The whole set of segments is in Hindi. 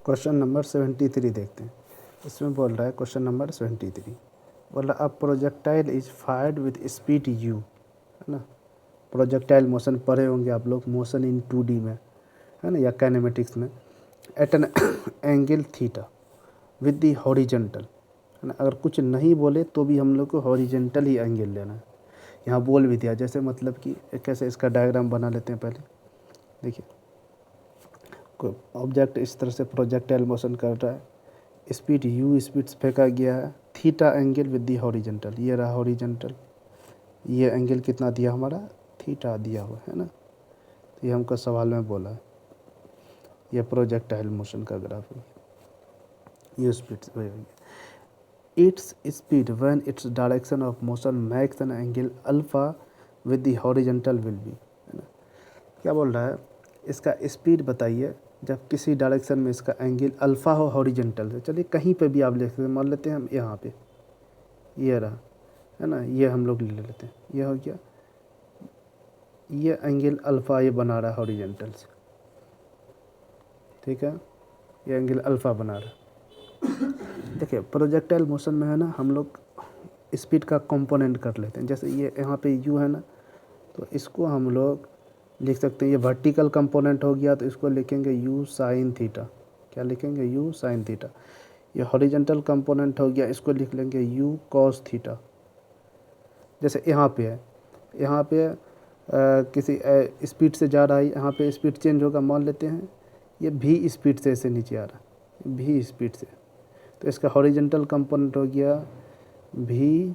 क्वेश्चन नंबर 73 देखते हैं। इसमें बोल रहा है क्वेश्चन नंबर 73 बोल रहा है a projectile is fired with speed you, है ना। प्रोजेक्टाइल मोशन पढ़े होंगे आप लोग, मोशन इन 2D में, है ना, या काइनेमेटिक्स में। At an angle theta with the horizontal, है ना। अगर कुछ नहीं बोले तो भी हम लोग को हॉरिजेंटल ही एंगल लेना है। यहाँ बोल भी दिया, जैसे मतलब कि कैसे इसका डायग्राम बना लेते हैं पहले। देखिए, कोई ऑब्जेक्ट इस तरह से प्रोजेक्टाइल मोशन कर रहा है, स्पीड यू स्पीड से फेंका गया है, theta angle with the horizontal, ये रहा हॉरिजेंटल, ये एंगल कितना दिया हमारा, थीटा दिया हुआ है ना। तो ये हमको सवाल में बोला है, ये प्रोजेक्टाइल मोशन का ग्राफ है, ये speed its speed when its direction of motion max an angle alpha with the horizontal will be, है ना। क्या बोल रहा है, इसका स्पीड बताइए जब किसी डायरेक्शन में इसका एंगल अल्फ़ा हो हॉरिजेंटल से। चलिए कहीं पे भी आप लिख सकते हैं, मान लेते हैं हम यहाँ पे, ये रहा, है ना, ये हम लोग ले लेते हैं, ये हो गया, ये एंगल अल्फ़ा ये बना रहा है हॉरिजेंटल से, ठीक है, ये एंगल अल्फ़ा बना रहा है। देखिए प्रोजेक्टाइल मोशन में है ना, हम लोग स्पीड का कंपोनेंट कर लेते हैं। जैसे ये यहाँ पे यू है ना, तो इसको हम लोग लिख सकते हैं, ये वर्टिकल कंपोनेंट हो गया तो इसको लिखेंगे यू साइन थीटा। क्या लिखेंगे, यू साइन थीटा। ये हॉरिजेंटल कंपोनेंट हो गया, इसको लिख लेंगे यू कॉस थीटा। जैसे यहाँ पे है, यहाँ पे किसी स्पीड से जा रहा है, यहाँ पे स्पीड चेंज होगा, मान लेते हैं ये भी स्पीड से ऐसे नीचे आ रहा है, भी स्पीड से, तो इसका हॉरिजेंटल कंपोनेंट हो गया भी।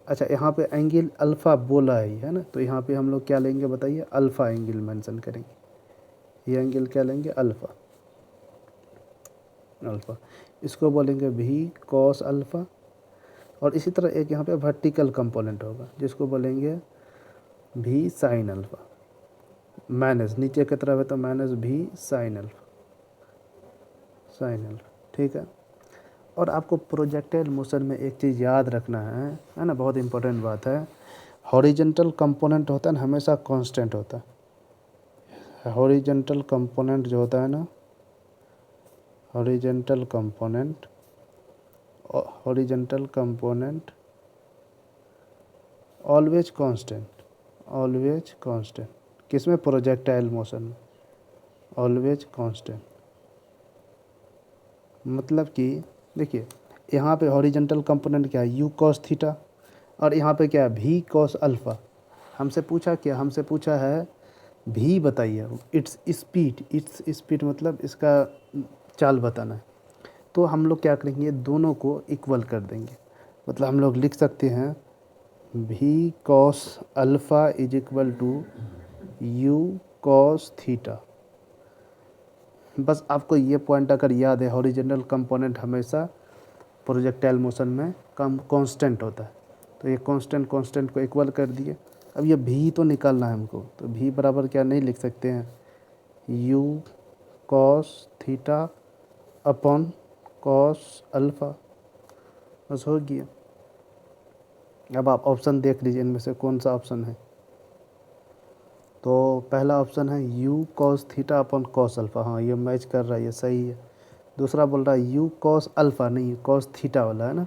अच्छा, यहाँ पे एंगल अल्फ़ा बोला है ना, तो यहाँ पे हम लोग क्या लेंगे बताइए, अल्फ़ा एंगल मेंशन करेंगे। ये एंगल क्या लेंगे, अल्फ़ा, अल्फ़ा, इसको बोलेंगे भी कॉस अल्फ़ा। और इसी तरह एक यहाँ पे वर्टिकल कंपोनेंट होगा जिसको बोलेंगे भी साइन अल्फ़ा, माइनस नीचे की तरफ है तो माइनस भी साइन अल्फ़ा, साइन अल्फ़ा, ठीक है। और आपको प्रोजेक्टाइल मोशन में एक चीज़ याद रखना है ना, बहुत इंपॉर्टेंट बात है, हॉरिजेंटल कंपोनेंट होता है ना हमेशा कांस्टेंट होता है। हॉरिजेंटल कंपोनेंट जो होता है ना, horizontal component, horizontal component always constant, always constant. किसमें, प्रोजेक्टाइल मोशन में, ऑलवेज कांस्टेंट। मतलब कि देखिए यहाँ पे हॉरिजेंटल कंपोनेंट क्या है, यू कॉस थीटा, और यहाँ पे क्या है, भी कॉस अल्फ़ा। हमसे पूछा क्या, हमसे पूछा है भी बताइए, इट्स स्पीड, इट्स स्पीड मतलब इसका चाल बताना है। तो हम लोग क्या करेंगे, दोनों को इक्वल कर देंगे। मतलब हम लोग लिख सकते हैं भी cos alpha is equal to u cos theta. बस आपको ये पॉइंट अगर याद है, हॉरिजॉन्टल कंपोनेंट हमेशा प्रोजेक्टाइल मोशन में कांस्टेंट होता है, तो ये कांस्टेंट कांस्टेंट को इक्वल कर दिए। अब ये भी तो निकालना है हमको, तो भी बराबर क्या नहीं लिख सकते हैं, you cos theta upon cos alpha, बस हो गया। अब आप ऑप्शन देख लीजिए, इनमें से कौन सा ऑप्शन है। तो पहला ऑप्शन है you cos theta upon cos alpha, हाँ ये मैच कर रहा है, ये सही है। दूसरा बोल रहा है यू कॉस अल्फ़ा, नहीं कॉस थीटा वाला है ना,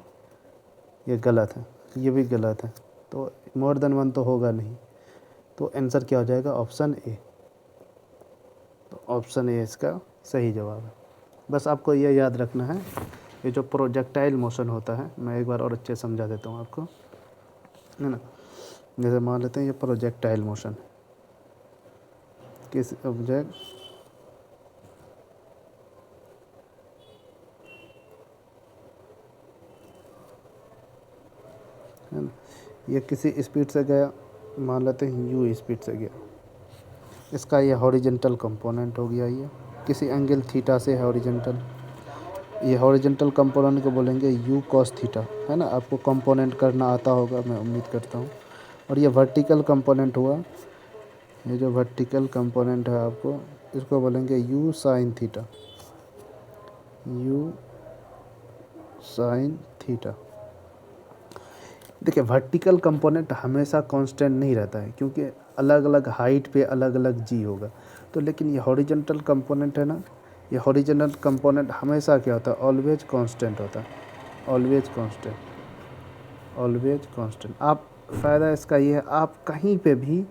ये गलत है, ये भी गलत है। तो मोर देन वन तो होगा नहीं, तो आंसर क्या हो जाएगा, ऑप्शन ए। तो ऑप्शन ए इसका सही जवाब है। बस आपको ये याद रखना है, ये जो प्रोजेक्टाइल मोशन होता है, मैं एक बार और अच्छे समझा देता हूँ आपको, है ना। जैसे मान लेते हैं ये प्रोजेक्टाइल मोशन, किस ऑब्जेक्ट, है ना, ये किसी स्पीड से गया, मान लेते हैं यू स्पीड से गया, इसका ये हॉरिजेंटल कंपोनेंट हो गया, ये किसी एंगल थीटा से हॉरिजेंटल, ये हॉरिजेंटल कंपोनेंट को बोलेंगे यू कॉस थीटा, है ना। आपको कंपोनेंट करना आता होगा, मैं उम्मीद करता हूँ। और ये वर्टिकल कंपोनेंट हुआ, ये जो वर्टिकल कंपोनेंट है आपको, इसको बोलेंगे you sine theta, you sine theta. देखिए वर्टिकल कंपोनेंट हमेशा कांस्टेंट नहीं रहता है, क्योंकि अलग अलग हाइट पे अलग अलग जी होगा। तो लेकिन ये हॉरिजेंटल कंपोनेंट है ना, ये हॉरिजॉन्टल कंपोनेंट हमेशा क्या होता है, ऑलवेज कांस्टेंट होता है, ऑलवेज कांस्टेंट, ऑलवेज कांस्टेंट। आप फ़ायदा इसका ये है, आप कहीं पे भी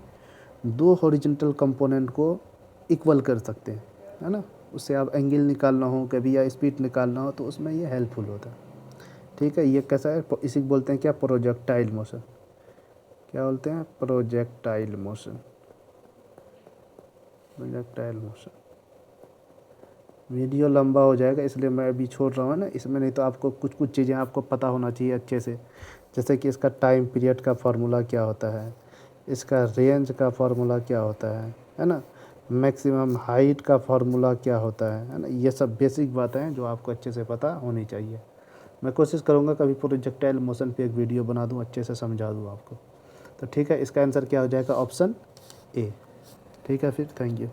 दो हॉरिजॉन्टल कंपोनेंट को इक्वल कर सकते हैं, है ना। उससे आप एंगल निकालना हो कभी या स्पीड निकालना हो तो उसमें ये हेल्पफुल होता है। ठीक है, ये कैसा है, इसी को बोलते हैं क्या, प्रोजेक्टाइल मोशन। क्या बोलते हैं, projectile motion, projectile motion. Video लंबा हो जाएगा इसलिए मैं अभी छोड़ रहा हूँ ना इसमें, नहीं तो आपको कुछ कुछ चीज़ें आपको पता होना चाहिए अच्छे से, जैसे कि इसका टाइम पीरियड का फार्मूला क्या होता है, इसका रेंज का फार्मूला क्या होता है ना, मैक्सिमम हाइट का फार्मूला क्या होता है ना। ये सब बेसिक बातें हैं जो आपको अच्छे से पता होनी चाहिए। मैं कोशिश करूँगा कभी प्रोजेक्टाइल मोशन पे एक वीडियो बना दूँ, अच्छे से समझा दूँ आपको। तो ठीक है, इसका आंसर क्या हो जाएगा, ऑप्शन ए। ठीक है, फिर थैंक यू।